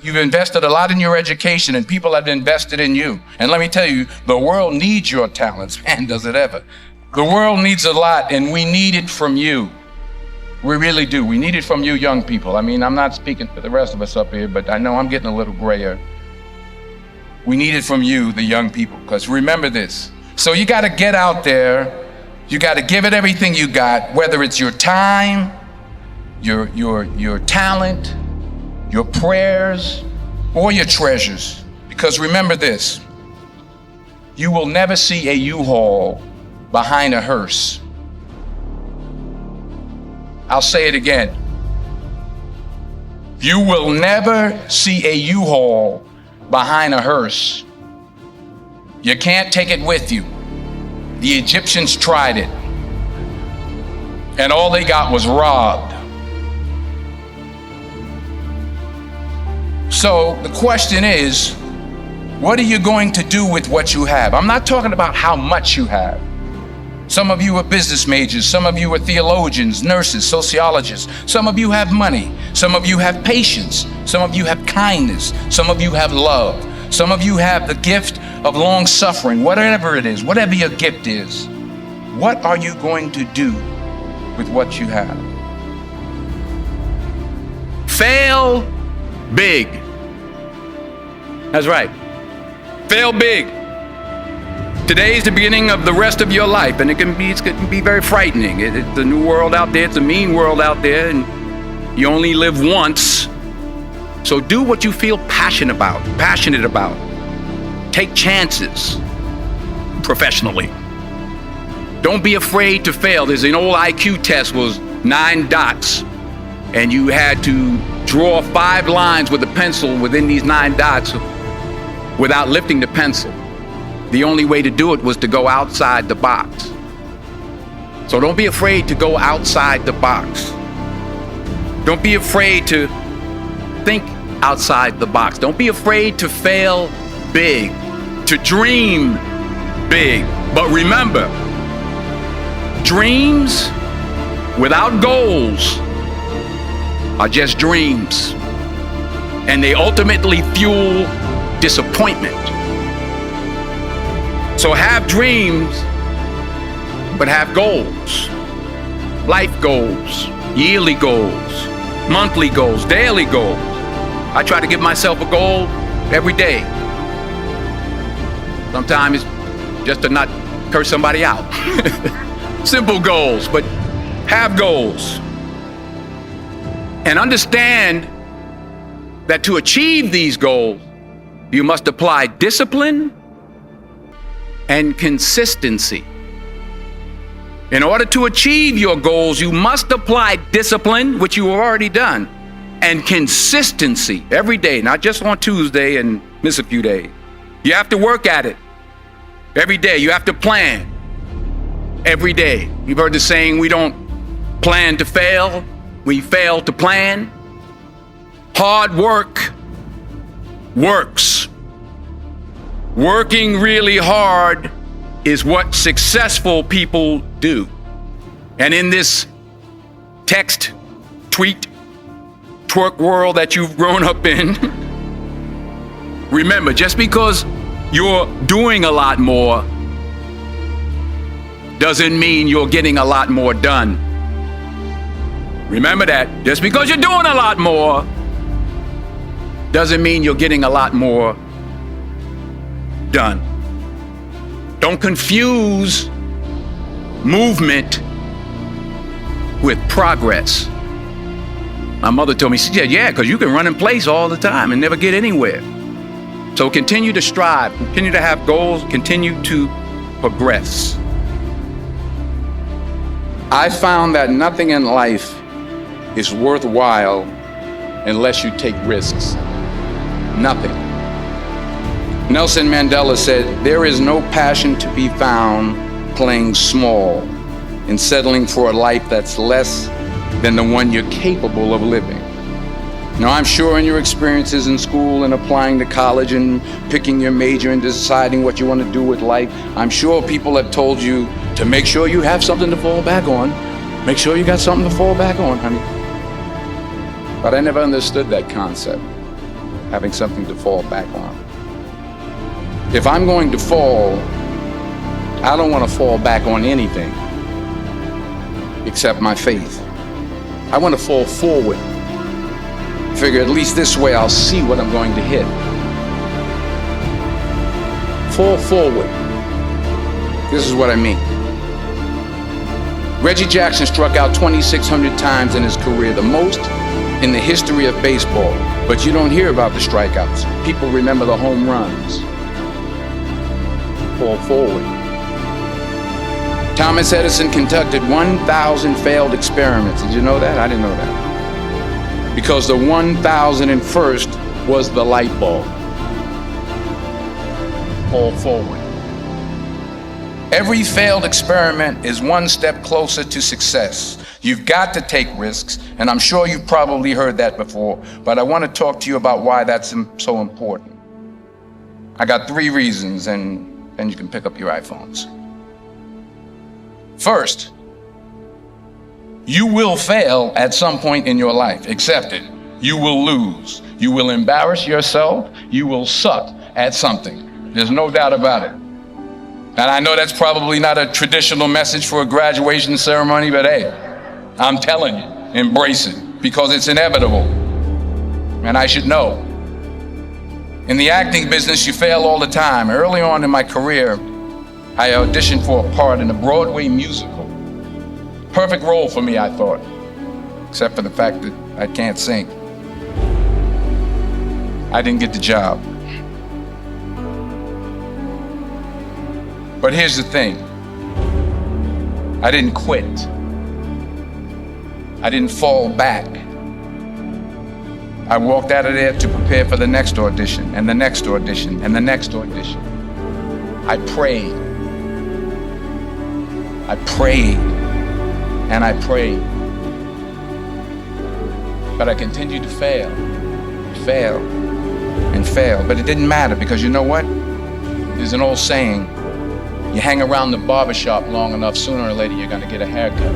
You've invested a lot in your education, and people have invested in you. And let me tell you, the world needs your talents. Man, does it ever. The world needs a lot, and we need it from you. We really do. We need it from you young people. I mean, I'm not speaking for the rest of us up here, but I know I'm getting a little grayer. We need it from you, the young people, because remember this. So you got to get out there. You got to give it everything you got, whether it's your time, your talent, your prayers, or your treasures. Because remember this, you will never see a U-Haul behind a hearse. I'll say it again. You will never see a U-Haul behind a hearse. You can't take it with you. The Egyptians tried it, and all they got was robbed. So the question is, what are you going to do with what you have? I'm not talking about how much you have. Some of you are business majors, some of you are theologians, nurses, sociologists. Some of you have money, some of you have patience, some of you have kindness, some of you have love. Some of you have the gift of long suffering, whatever it is, whatever your gift is. What are you going to do with what you have? Fail big. That's right. Fail big. Today's the beginning of the rest of your life, and it can be very frightening. It's a new world out there. It's a mean world out there, and you only live once. So do what you feel passionate about. Take chances professionally. Don't be afraid to fail. There's an old IQ test, was 9 dots, and you had to draw 5 lines with a pencil within these 9 dots without lifting the pencil. The only way to do it was to go outside the box. So don't be afraid to go outside the box. Don't be afraid to think outside the box. Don't be afraid to fail big, to dream big. But remember, dreams without goals are just dreams, and they ultimately fuel disappointment. So have dreams, but have goals. Life goals, yearly goals, monthly goals, daily goals. I try to give myself a goal every day. Sometimes it's just to not curse somebody out. Simple goals, but have goals. And understand that to achieve these goals, you must apply discipline and consistency. In order to achieve your goals, you must apply discipline, which you have already done, and consistency every day, not just on Tuesday and miss a few days. You have to work at it every day. You have to plan every day. You've heard the saying, we don't plan to fail, we fail to plan. Hard work works. Working really hard is what successful people do. And in this text, tweet, twerk world that you've grown up in, remember, just because you're doing a lot more doesn't mean you're getting a lot more done. Remember that. Just because you're doing a lot more doesn't mean you're getting a lot more done. Don't confuse movement with progress. My mother told me, she said, yeah, because you can run in place all the time and never get anywhere. So continue to strive, continue to have goals, continue to progress. I found that nothing in life is worthwhile unless you take risks. Nothing. Nelson Mandela said, there is no passion to be found playing small and settling for a life that's less than the one you're capable of living. Now, I'm sure in your experiences in school and applying to college and picking your major and deciding what you want to do with life, I'm sure people have told you to make sure you have something to fall back on. Make sure you got something to fall back on, honey. But I never understood that concept. having something to fall back on. If I'm going to fall, I don't want to fall back on anything except my faith. I want to fall forward. Figure at least this way I'll see what I'm going to hit. Fall forward. This is what I mean. Reggie Jackson struck out 2,600 times in his career, the most in the history of baseball. But you don't hear about the strikeouts. People remember the home runs. Fall forward. Thomas Edison conducted 1,000 failed experiments. Did you know that? I didn't know that. Because the 1,001st was the light bulb. Fall forward. Every failed experiment is one step closer to success. You've got to take risks, and I'm sure you've probably heard that before, but I want to talk to you about why that's so important. I got 3 reasons, and then you can pick up your iPhones. First, you will fail at some point in your life. Accept it. You will lose. You will embarrass yourself. You will suck at something. There's no doubt about it. And I know that's probably not a traditional message for a graduation ceremony, but hey, I'm telling you, embrace it, because it's inevitable. And I should know. In the acting business, you fail all the time. Early on in my career, I auditioned for a part in a Broadway musical. Perfect role for me, I thought, except for the fact that I can't sing. I didn't get the job. But here's the thing. I didn't quit. I didn't fall back. I walked out of there to prepare for the next audition, and the next audition, and the next audition. I prayed. I prayed, and I prayed. But I continued to fail, and fail. But it didn't matter, because you know what? There's an old saying, you hang around the barbershop long enough, sooner or later you're gonna get a haircut.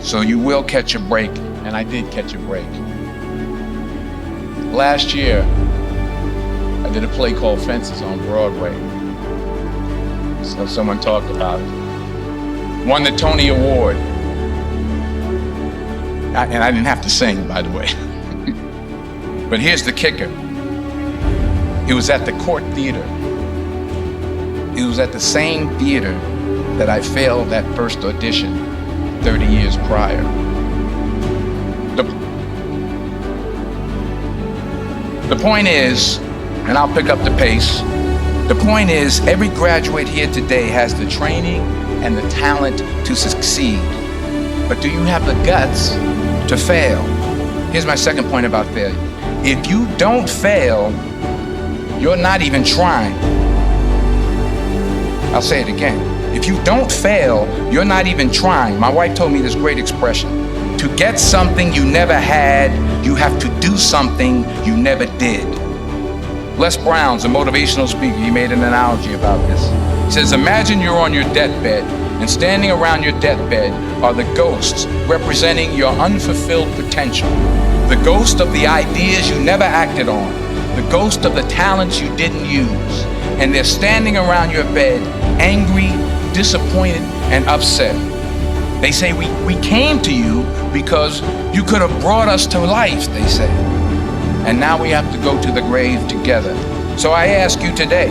So you will catch a break, and I did catch a break. Last year, I did a play called Fences on Broadway. So someone talked about it. Won the Tony Award. And I didn't have to sing, by the way. But here's the kicker. It was at the Court Theater. It was at the same theater that I failed that first audition 30 years prior. The point is, and I'll pick up the pace, the point is every graduate here today has the training and the talent to succeed. But do you have the guts to fail? Here's my second point about failure. If you don't fail, you're not even trying. I'll say it again. If you don't fail, you're not even trying. My wife told me this great expression. To get something you never had, you have to do something you never did. Les Brown's a motivational speaker. He made an analogy about this. He says, imagine you're on your deathbed, and standing around your deathbed are the ghosts representing your unfulfilled potential. The ghost of the ideas you never acted on. The ghost of the talents you didn't use. And they're standing around your bed, angry, disappointed, and upset. They say, we came to you because you could have brought us to life, they say. And now we have to go to the grave together. So I ask you today,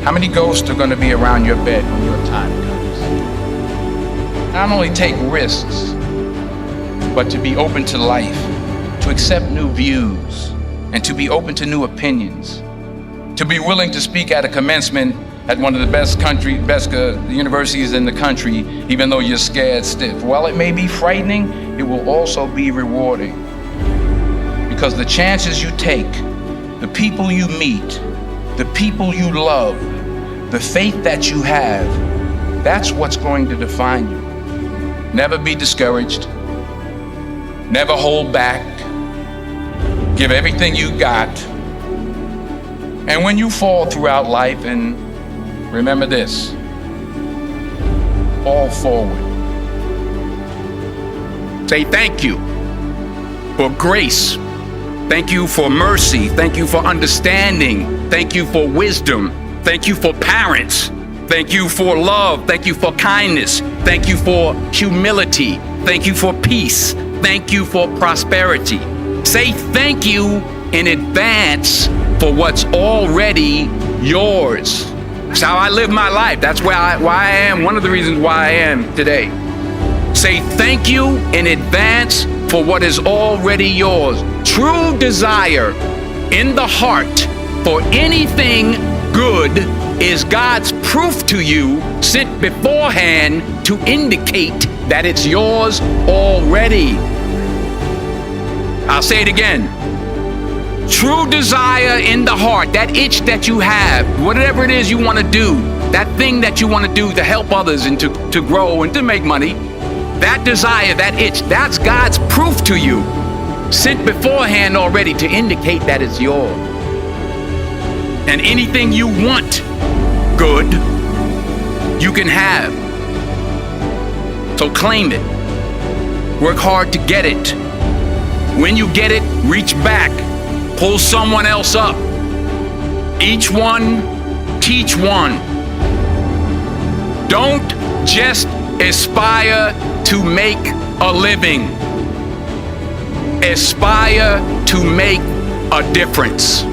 how many ghosts are going to be around your bed when your time comes? Not only take risks, but to be open to life, to accept new views, and to be open to new opinions. To be willing to speak at a commencement at one of the best universities in the country, even though you're scared stiff. While it may be frightening, it will also be rewarding. Because the chances you take, the people you meet, the people you love, the faith that you have, that's what's going to define you. Never be discouraged. Never hold back. Give everything you got. And when you fall throughout life, and remember this, fall forward. Say thank you. for grace. Thank you for mercy. Thank you for understanding. Thank you for wisdom. Thank you for parents. Thank you for love. Thank you for kindness. Thank you for humility. Thank you for peace. Thank you for prosperity. Say thank you in advance for what's already yours. That's how I live my life. That's why I am. One of the reasons why I am today. Say thank you in advance for what is already yours. True desire in the heart for anything good is God's proof to you, sent beforehand to indicate that it's yours already. I'll say it again. True desire in the heart, that itch that you have, whatever it is you want to do, that thing that you want to do to help others and to grow and to make money, that desire, that itch, that's God's proof to you, sent beforehand already to indicate that it's yours. And anything you want good, you can have. So claim it. Work hard to get it. When you get it, reach back. Pull someone else up. Each one, teach one. Don't just aspire to make a living. Aspire to make a difference.